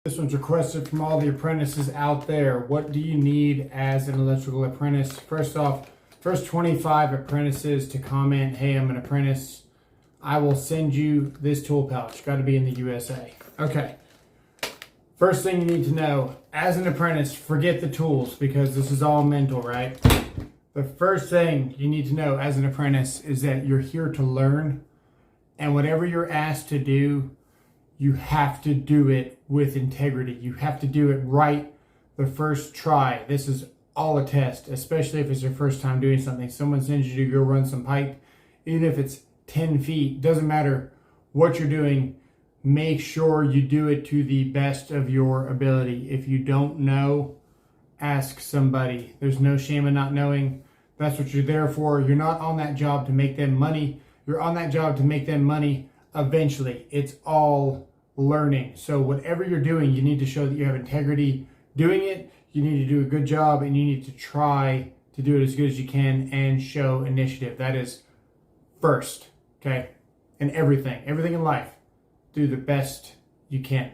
This one's requested from all the apprentices out there. What do you need as an electrical apprentice? First off, first 25 apprentices to comment, hey, I'm an apprentice, I will send you this tool pouch. Got to be in the USA. Okay. First thing you need to know, as an apprentice, forget the tools because this is all mental, right? The first thing you need to know as an apprentice is that you're here to learn, and whatever you're asked to do, you have to do it with integrity. You have to do it right the first try. This is all a test, especially if it's your first time doing something. Someone sends you to go run some pipe, even if it's 10 feet, doesn't matter what you're doing, make sure you do it to the best of your ability. If you don't know, ask somebody. There's no shame in not knowing. That's what you're there for. You're not on that job to make them money. You're on that job to make them money eventually. It's all learning. So whatever you're doing, you need to show that you have integrity doing it. You need to do a good job, and you need to try to do it as good as you can and show initiative. That is first, okay? And everything in life, do the best you can.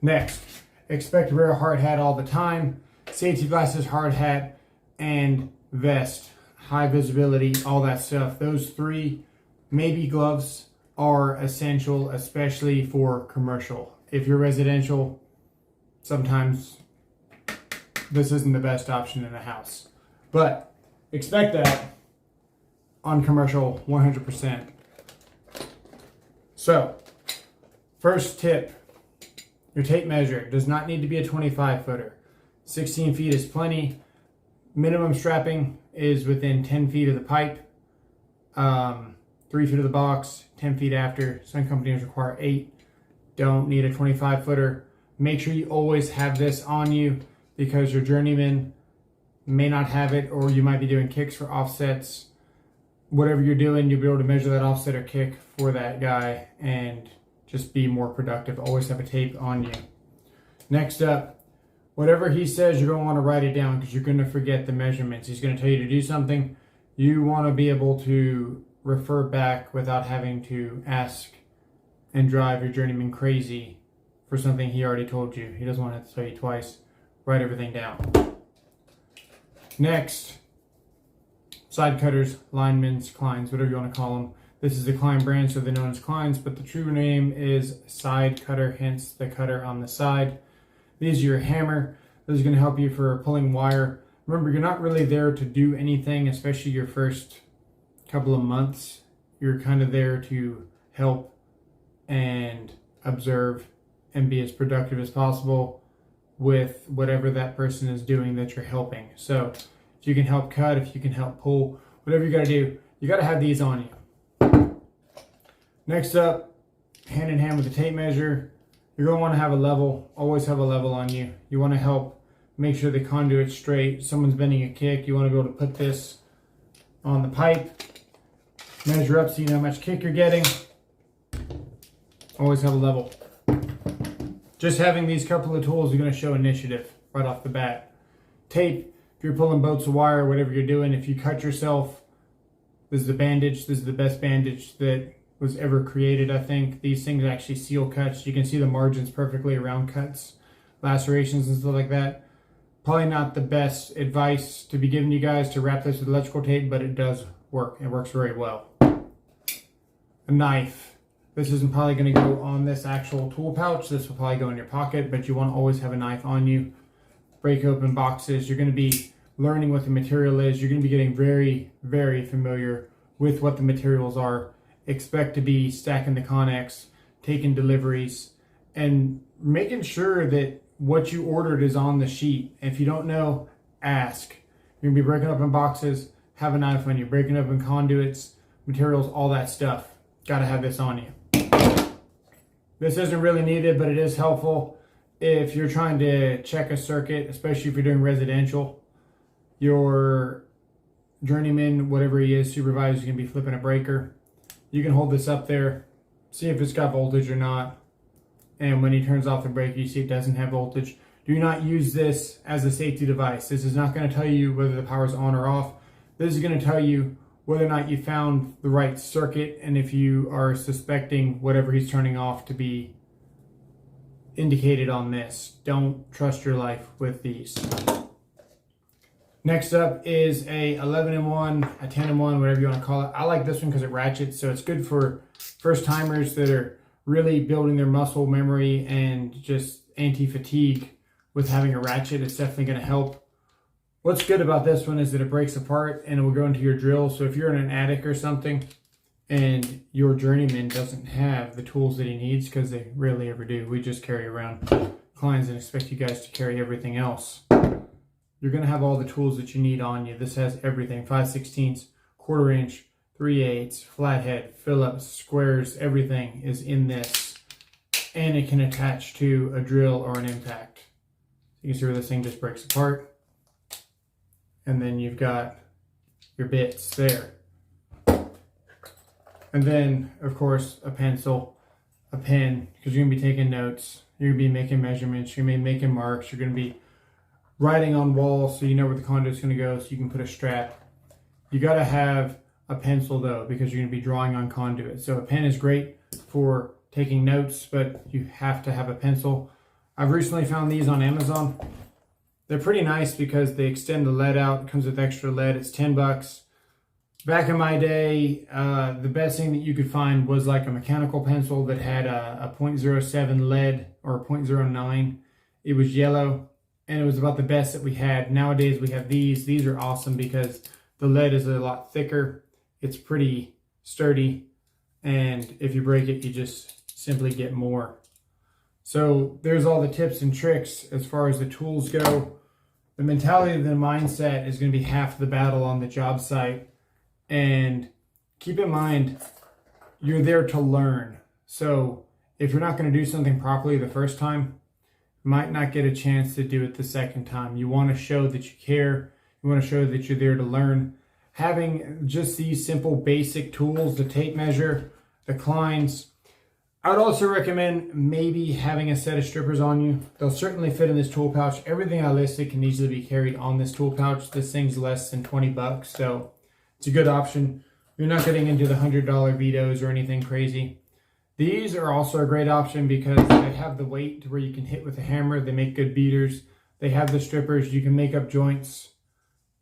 Next, expect to wear a hard hat all the time, safety glasses, hard hat, and vest, high visibility, all that stuff. Those three, maybe gloves, are essential, especially for commercial. If you're residential, sometimes this isn't the best option in a house. But expect that on commercial 100%. So, first tip, your tape measure does not need to be a 25 footer. 16 feet is plenty. Minimum strapping is within 10 feet of the pipe. 3 feet of the box, 10 feet after. Some companies require 8. Don't need a 25 footer. Make sure you always have this on you because your journeyman may not have it, or you might be doing kicks for offsets. Whatever you're doing, you'll be able to measure that offset or kick for that guy and just be more productive. Always have a tape on you. Next up, whatever he says, you're going to want to write it down because you're going to forget the measurements. He's going to tell you to do something. You want to be able to refer back without having to ask and drive your journeyman crazy for something he already told you. He doesn't want to have to tell you twice. Write everything down. Next, side cutters, linemen's, Kleins, whatever you want to call them. This is the Klein brand, so they're known as Kleins, but the true name is side cutter, hence the cutter on the side. These are your hammer. This is going to help you for pulling wire. Remember, you're not really there to do anything, especially your first couple of months. You're kind of there to help and observe and be as productive as possible with whatever that person is doing that you're helping. So if you can help cut, if you can help pull, whatever you got to do, you got to have these on you. Next up, hand in hand with the tape measure, you're going to want to have a level, always have a level on you. You want to help make sure the conduit's straight. Someone's bending a kick, you want to be able to put this on the pipe, measure up so you know how much kick you're getting. Always have a level. Just having these couple of tools are going to show initiative right off the bat. Tape, if you're pulling bolts of wire, whatever you're doing, if you cut yourself, this is the bandage. This is the best bandage that was ever created, I think. These things actually seal cuts. You can see the margins perfectly around cuts, lacerations and stuff like that. Probably not the best advice to be giving you guys to wrap this with electrical tape, but it does work. It works very well. A knife. This isn't probably going to go on this actual tool pouch. This will probably go in your pocket, but you want to always have a knife on you. Break open boxes. You're going to be learning what the material is. You're going to be getting very, very familiar with what the materials are. Expect to be stacking the Connex, taking deliveries, and making sure that what you ordered is on the sheet. If you don't know, ask. You're going to be breaking open boxes. Have a knife on you. Breaking open conduits, materials, all that stuff. Got to have this on you. This isn't really needed, but it is helpful if you're trying to check a circuit, especially if you're doing residential. Your journeyman, whatever he is, supervisor, is going to be flipping a breaker. You can hold this up there, see if it's got voltage or not. And when he turns off the breaker, you see it doesn't have voltage. Do not use this as a safety device. This is not going to tell you whether the power is on or off. This is going to tell you whether or not you found the right circuit and if you are suspecting whatever he's turning off to be indicated on this. Don't trust your life with these. Next up is a 11-in-1, a 10-in-1, whatever you want to call it. I like this one because it ratchets, so it's good for first timers that are really building their muscle memory and just anti-fatigue with having a ratchet. It's definitely going to help. What's good about this one is that it breaks apart and it will go into your drill. So if you're in an attic or something and your journeyman doesn't have the tools that he needs, because they rarely ever do, we just carry around clients and expect you guys to carry everything else. You're going to have all the tools that you need on you. This has everything: 5/16, quarter inch, 3/8, flathead, Phillips, squares, everything is in this. And it can attach to a drill or an impact. You can see where this thing just breaks apart. And then you've got your bits there. And then, of course, a pencil, a pen, because you're going to be taking notes. You're going to be making measurements. You're going to be making marks. You're going to be writing on walls so you know where the conduit's going to go, so you can put a strap. You got to have a pencil though, because you're going to be drawing on conduit. So a pen is great for taking notes, but you have to have a pencil. I've recently found these on Amazon. They're pretty nice because they extend the lead out. It comes with extra lead. It's $10. Back in my day, the best thing that you could find was like a mechanical pencil that had a 0.07 lead or a 0.09. It was yellow, and it was about the best that we had. Nowadays we have these. These are awesome because the lead is a lot thicker. It's pretty sturdy, and if you break it, you just simply get more. So there's all the tips and tricks as far as the tools go. The mentality of the mindset is going to be half the battle on the job site. And keep in mind, you're there to learn. So if you're not going to do something properly the first time, you might not get a chance to do it the second time. You want to show that you care. You want to show that you're there to learn. Having just these simple basic tools, the tape measure, the clines. I would also recommend maybe having a set of strippers on you. They'll certainly fit in this tool pouch. Everything I listed can easily be carried on this tool pouch. This thing's less than 20 bucks, so it's a good option. You're not getting into the $100 Vitos or anything crazy. These are also a great option because they have the weight to where you can hit with a hammer. They make good beaters. They have the strippers. You can make up joints.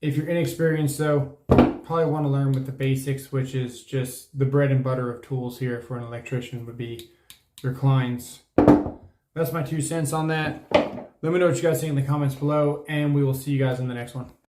If you're inexperienced though, probably want to learn with the basics, which is just the bread and butter of tools here for an electrician would be your clines. That's my 2 cents on that. Let me know what you guys think in the comments below, and we will see you guys in the next one.